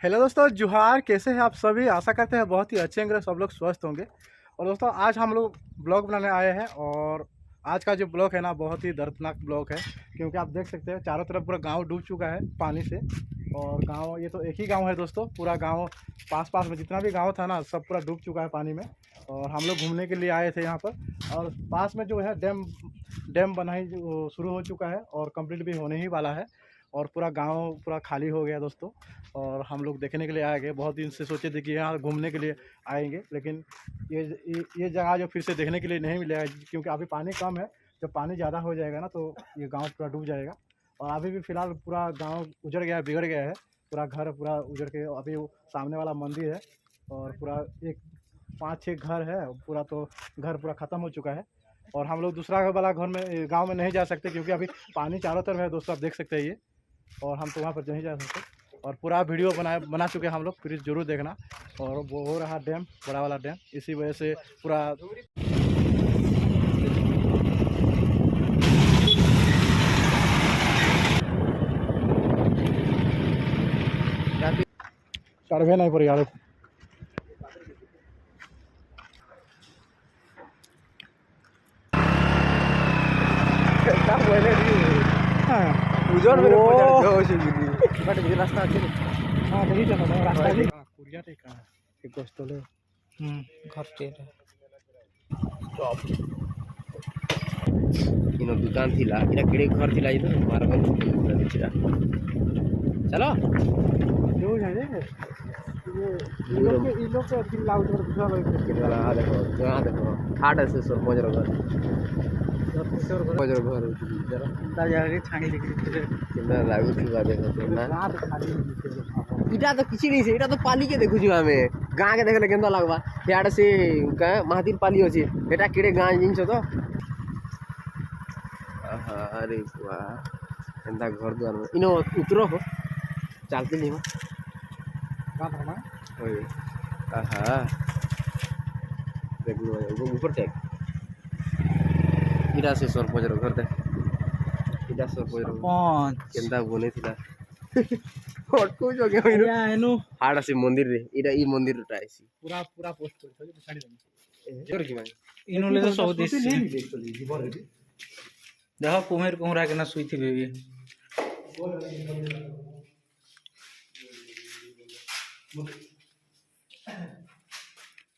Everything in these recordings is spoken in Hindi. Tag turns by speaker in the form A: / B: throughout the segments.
A: हेलो दोस्तों, जुहार। कैसे हैं आप सभी? आशा करते हैं बहुत ही अच्छे होंगे, सब लोग स्वस्थ होंगे। और दोस्तों, आज हम लोग ब्लॉग बनाने आए हैं और आज का जो ब्लॉग है ना, बहुत ही दर्दनाक ब्लॉग है। क्योंकि आप देख सकते हैं चारों तरफ पूरा गांव डूब चुका है पानी से। और गांव, ये तो एक ही गांव है दोस्तों, पूरा गांव पास पास में जितना भी गांव था ना, सब पूरा डूब चुका है पानी में। और हम लोग घूमने के लिए आए थे यहाँ पर। और पास में जो है डैम बनाई शुरू हो चुका है और कंप्लीट भी होने ही वाला है। और पूरा गांव पूरा खाली हो गया दोस्तों। और हम लोग देखने के लिए आए गए, बहुत दिन से सोचे थे कि यहाँ घूमने के लिए आएंगे, लेकिन ये जगह जो फिर से देखने के लिए नहीं मिलेगा, क्योंकि अभी पानी कम है। जब पानी ज़्यादा हो जाएगा ना, तो ये गांव पूरा डूब जाएगा। और अभी भी फ़िलहाल पूरा गांव उजड़ गया है, बिगड़ गया है। पूरा घर पूरा उजड़ के अभी वो सामने वाला मंदिर है और पूरा एक 5-6 घर है पूरा, तो घर पूरा ख़त्म हो चुका है। और हम लोग दूसरा वाला घर में गांव में नहीं जा सकते, क्योंकि अभी पानी चारों तरफ है दोस्तों, आप देख सकते हैं ये। और हम तो वहाँ पर नहीं जा सकते। और पूरा वीडियो बना चुके हैं हम लोग, प्लीज़ ज़रूर देखना। और वो हो रहा डैम, बड़ा वाला डैम, इसी वजह से पूरा चढ़वे नहीं पड़ेगा। रास्ता अच्छे हाँ नहीं चलो रास्ता भी कुरिया टे का एक गोस्तले घर टे
B: इन दुकान थिला इना केड़े घर थिला इधर मार्बल बिचरा चलो
A: जो है ये लोग के दिल लाउड पर दूसरा
B: केला आ देखो ठाड से सर मजर घर मजर घर जरा
A: ता जाके छाणी देखि
B: केना लागु थिबा देखो ना
A: रात खाली
B: इटा तो किछि नहीं से इटा तो पाली के देखु छु हमें गां के देखले केंदा लागबा याड से का महातीर पाली होछि एटा केड़े गां जिंस तो अरे वाह एंदा घर द्वार में इनो उतरो हो चलते नहीं हो
A: का भरमा
B: ओए आहा देख लो ऊपर टेक इरा से सर पजर घर दे इरा सर पजर
A: पांच
B: केंदा बने थिला हटको जो के
A: या एनु
B: हाड़ा से मंदिर रे इरा ई मंदिर टाइसी
A: पूरा पूरा पोस्ट कर तो छाड़ी दे
B: जोर की मांग
A: इनु ले तो सब देश नहीं मिले एक्चुअली जीवन रे देखो कुमेर कुमरा के ना सुई थी बेबी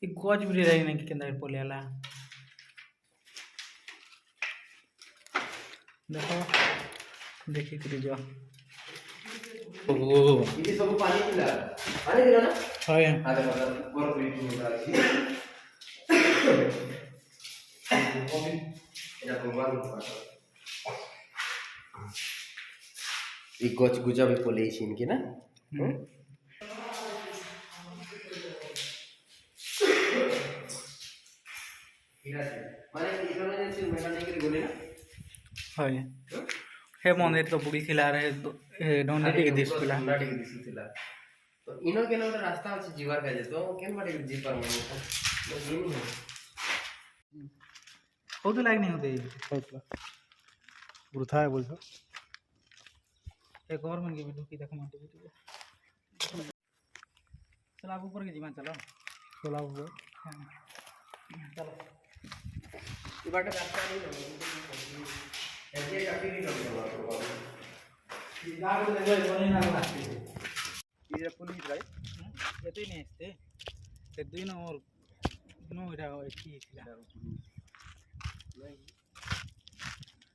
A: एक गज भी रही नहीं कि केंदा पोलेला देखो देखि के जो ओ
B: इति सब पानी दिला ना
A: हाय
B: आ देखो गोर प्रिंट में आछि एटा भगवान ई गच गुजा भी पोले छिन कि ना माने इधर ने से मेला नहीं करे बोले ना
A: हाय हे मंदिर तो बुड़ी खिला रहे डोंडी के दिस पिला
B: तो इनो के ना रास्ता अछि जीवार का जे तो केन बाटे जी पर तो ये नहीं है
A: हो तो लाइक नहीं होते वृथा है बोलছো एक और मन के वीडियो की देख मांटे वीडियो चलो आप ऊपर के जीवन चलो ऊपर चलो
B: ये बाटे रास्ता नहीं है ऐसे काफी नहीं करते
A: इधर को देखो बने ना रास्ते
B: ये पुलिस भाई
A: ये तो नहीं है ते दिन और नो इधर एक ही खिला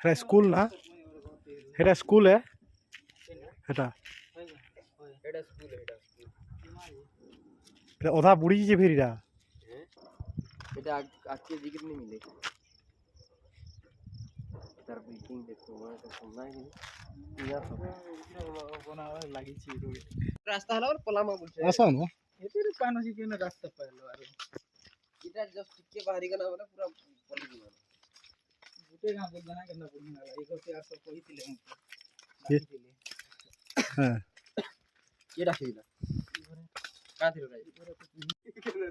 A: है स्कूल ना हेटा स्कूल है हेटा
B: स्कूल
A: এটা ওধা বুড়ি যে ফেরিরা
B: এটা আজকে জিকির नहीं मिले তার বিল্ডিং দেখো মানে তো সুন্দর है ইয়া
A: সব বনা লাগিছি
B: রাস্তা হলো পলামা বলছে
A: আসো না এতে কানো জি কেন রাস্তা পাইলো আর
B: এটা জাস্ট টিকে বাহারি গনা বলে পুরা পলি দিব
A: গুটে গাঁ বলনা কেন বলনা এই করতে আসো কইছিলে
B: হ্যাঁ ये রাখি দিলা का थियो भाई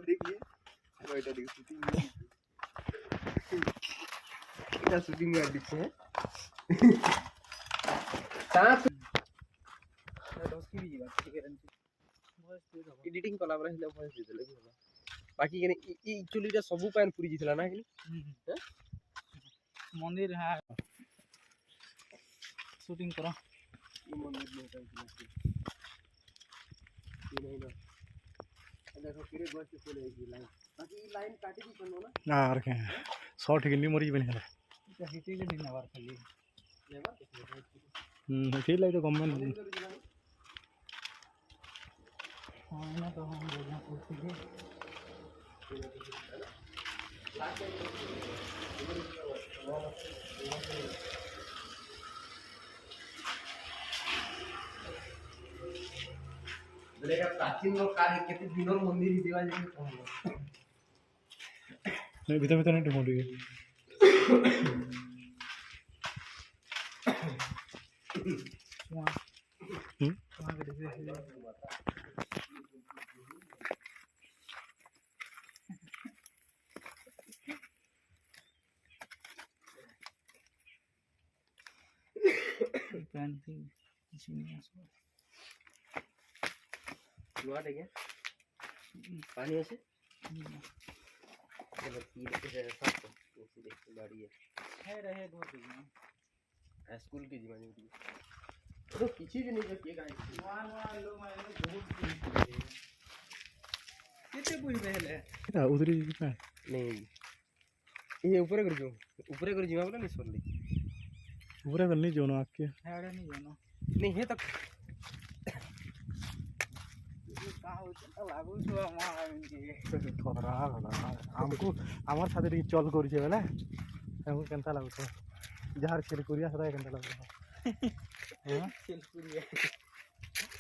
B: देखिए ওইটা দেখি শুটিং এটা শুটিং আর দিচ্ছে সাত
A: দস কি দিবা ঠিক আছে
B: एडिटिंग कला बरा हिला भॉइस दे देले होला बाकी के ई एक्चुअली सब पैन पूरी जितला ना कि
A: मंदिर है शूटिंग करो
B: मंदिर में नहीं ना देखो पूरे बस से चले गई लाइन बाकी ई लाइन काटी दी कोनो ना
A: यार के शॉट के नहीं मरी बने है
B: हिटी के दिन आवर खाली
A: ठीक लगे तो गवर्नमेंट
B: हां ना तो हम बोलना पूछी के बोलेगा प्राचीन लोग काल कितने दिनों मंदिर ही दीवार जैसे पहुंच
A: नहीं भीतर नहीं ढूंढ रही
B: पानी ऐसे चलो पी लेके जाए सब तो ऐसे देखते गाड़ी है रहे घर स्कूल की जीवन में तो किसी भी नहीं करती गाड़ी वान लोग मारे बहुत कितने पूरी पहले
A: क्या उधरी कितना
B: नहीं ये ऊपर कर जीवा बोला नहीं सोली
A: ऊपर कर नहीं जोनो आपके
B: हेड़े नहीं जोनो नहीं है तो
A: हमको हमार साथे टिके चल करिছে बेले हमको केनता लागतो जहार खेल करिया सदा केनता लागतो हां
B: खेल करिया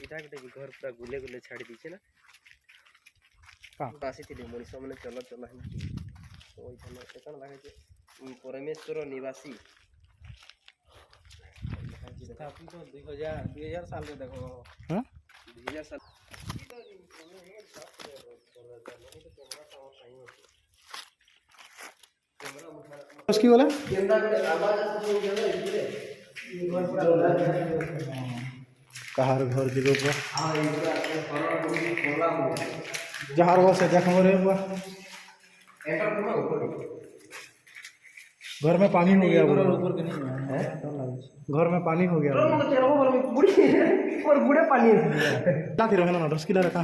B: इटा के घर पूरा गुले गुले छाड़ी दीछे ना
A: का
B: पासी थी मनीष माने चलो चलो ही तो ओइ थाना केतन लागे जे परमेश्वर निवासी स्थापित तो 2000 साल के देखो
A: हां
B: 2000 साल
A: उसकी बोला कहार घर के लोग जहार वो से देखो रे बुआ घर में पानी हो गया ऊपर के नहीं है घर में पानी हो गया
B: और बूढ़े पानी
A: क्या थी रहना 10 किलो रखा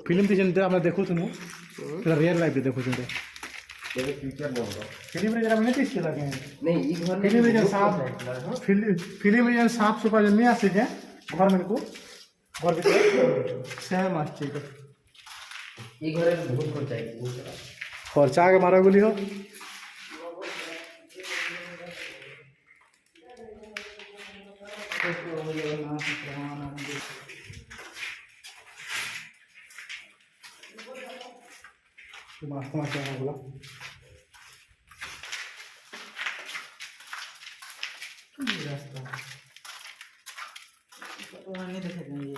A: फिल्म थी जनते आपने देखो सुनो रियल लाइफ पे देखो सुनते फिल्म रे जरा मैंने तीस के लगे
B: नहीं ई घर
A: फिल्म रे साफ फिल्म रे साफ सुपा नहीं आसे के घर में को घर भीतर सेम आछे तो
B: ई घर में बहुत खर्चा है
A: खर्चा के मारा गुली हो मास्टर बोला रास्ता तो नहीं देखे ये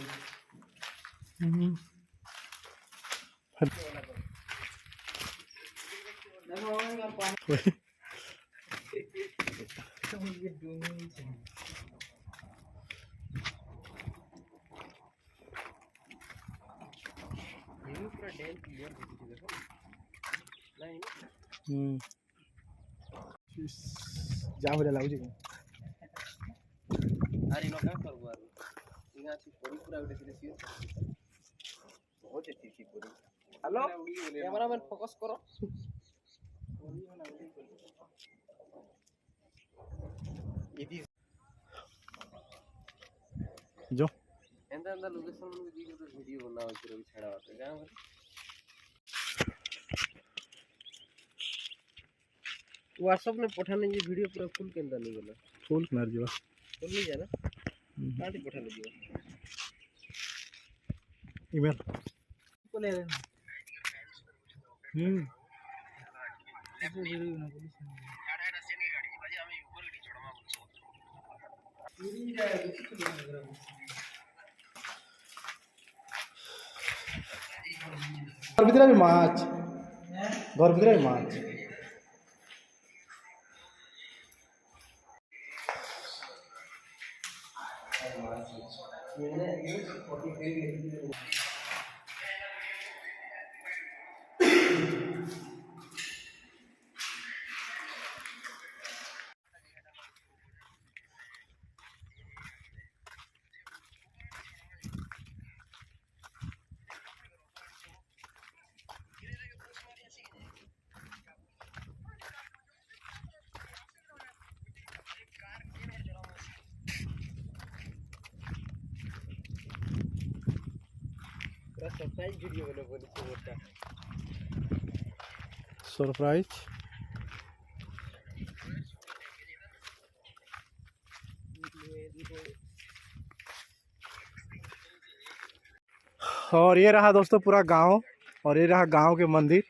A: जा बोले लाउजी
B: अरे नो का करबो आरो इहा से पूरी पूरा उठे दिसियो बहुत अच्छी थी पूरी हेलो कैमरामैन फोकस करो इदी
A: जो
B: एंदा लोकेशन में दी तो वीडियो बनाओ फिर भी छाड़ा होता गांव में व्हाट्सएप में पठाने ये वीडियो पूरा फुल के अंदर नहीं गला
A: फुल मार जीवा
B: फुल नहीं जाना काटी पठाने दियो
A: ईमेल
B: को ले लेना
A: ये वीडियो ना बोली घर भीतर भी माछ घर भीतर भी माछ
B: सरप्राइज वीडियो बना बोली तो बोलता
A: सरप्राइज। और ये रहा दोस्तों पूरा गांव, और ये रहा गांव के मंदिर।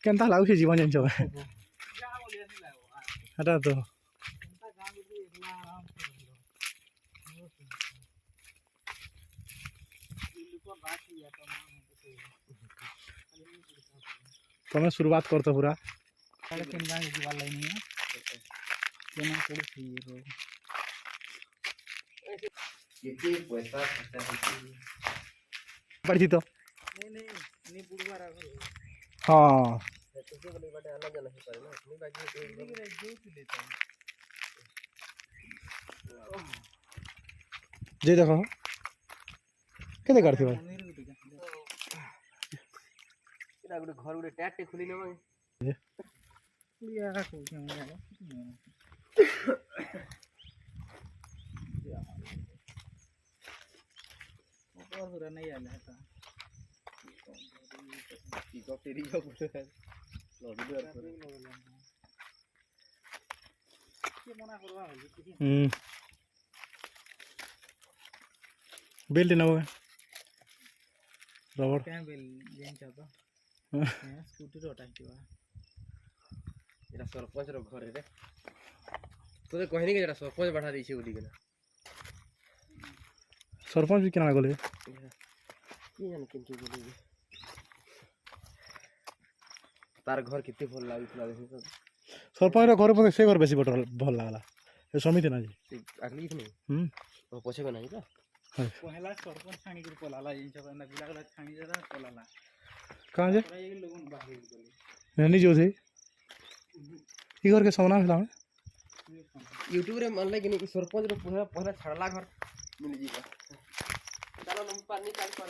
A: केनता लाଗୁଛି जीवन जन सब हटा तो तुम्हें शुरुआत करते पूरा पढ़ी तो हाँ जी देखो केते करथि भाई
B: घर गोटे टैट खुली न नहीं आया है
A: बेल्ट ना होगा रबड़
B: क्या बेल जेन चाहता स्कूटी रो टाइम एरा सरपंच रो घर रे तो कहनी के जरा सरपंच बढ़ा दी छे बोली के
A: सरपंच भी केना गले
B: की जान किन के बोली तार घर कितने भल लागितला देखो
A: सरपंच रो घर पर से घर बेसी भल लागला ए समिति ना जी
B: अगली नहीं तो पछे को नहीं का पहला सरपंच छाणी के पलाला इन सब ना बिलागला छाणी जरा पलाला
A: कहां जे
B: ये लोगन बाहर बोली
A: नहीं जो थे ई घर के सोना हला
B: यूट्यूब रे मान ले कि सरपंच रो पहला छड़ला घर मिल जीवा चलो हम पानी निकाल पर